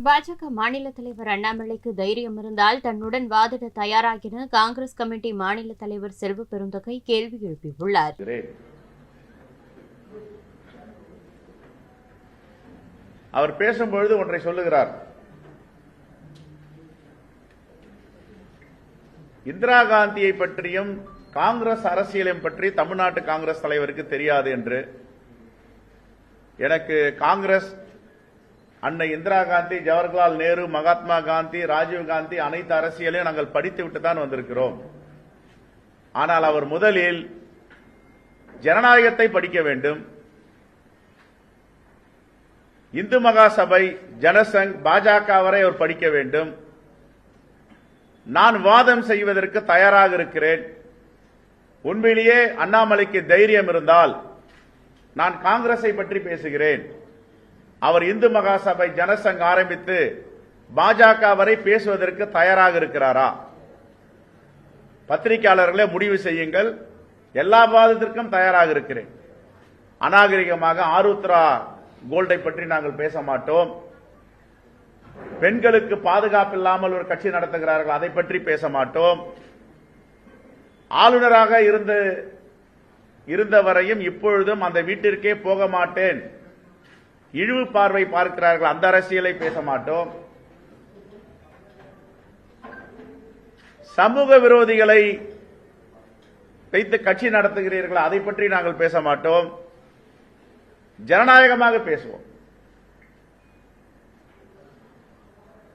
பாஜக மாநில தலைவர் அண்ணாமலைக்கு தைரியம் இருந்தால் தன்னுடன் வாதிட தயாராகின காங்கிரஸ் கமிட்டி மாநில தலைவர் செல்வ பெருந்தகை கேள்வி எழுப்பியுள்ளார். அவர் பேசும்பொழுது ஒன்றை சொல்லுகிறார். இந்திரா காந்தியை பற்றியும் காங்கிரஸ் அரசியலையும் பற்றி தமிழ்நாட்டு காங்கிரஸ் தலைவருக்கு தெரியாது என்று. எனக்கு காங்கிரஸ் அன்னை இந்திரா காந்தி, ஜவஹர்லால் நேரு, மகாத்மா காந்தி, ராஜீவ் காந்தி அனைத்து அரசியலையும் நாங்கள் படித்துவிட்டு தான் வந்திருக்கிறோம். ஆனால் அவர் முதலில் ஜனநாயகத்தை படிக்க வேண்டும். இந்து மகாசபை, ஜனசங், பாஜக வரை அவர் படிக்க வேண்டும். நான் வாதம் செய்வதற்கு தயாராக இருக்கிறேன். உண்மையிலேயே அண்ணாமலைக்கு தைரியம் இருந்தால் நான் காங்கிரஸை பற்றி பேசுகிறேன். அவர் இந்து மகாசபை, ஜனசங் ஆரம்பித்து பாஜக வரை பேசுவதற்கு தயாராக இருக்கிறாரா? பத்திரிகையாளர்களே முடிவு செய்யுங்கள். எல்லா வாதத்திற்கும் தயாராக இருக்கிறேன். அநாகரிகமாக ஆருத்ரா கோல்டை பற்றி நாங்கள் பேச மாட்டோம். பெண்களுக்கு பாதுகாப்பு இல்லாமல் ஒரு கட்சி நடத்துகிறார்கள், அதை பற்றி பேச மாட்டோம். ஆளுநராக இருந்த வரையும் இப்பொழுதும் அந்த வீட்டிற்கே போக மாட்டேன், இழிவு பார்வை பார்க்கிறார்கள், அந்த அரசியலை பேச மாட்டோம். சமூக விரோதிகளை வைத்து கட்சி நடத்துகிறீர்கள், அதை பற்றி நாங்கள் பேச மாட்டோம். ஜனநாயகமாக பேசுவோம்.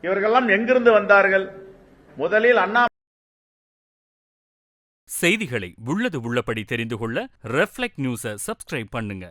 இவர்களெல்லாம் எங்கிருந்து வந்தார்கள்? முதலில் அண்ணா. செய்திகளை உள்ளது உள்ளபடி தெரிந்து கொள்ள ரெஃப்ளெக்ட் நியூஸை சப்ஸ்கிரைப் பண்ணுங்க.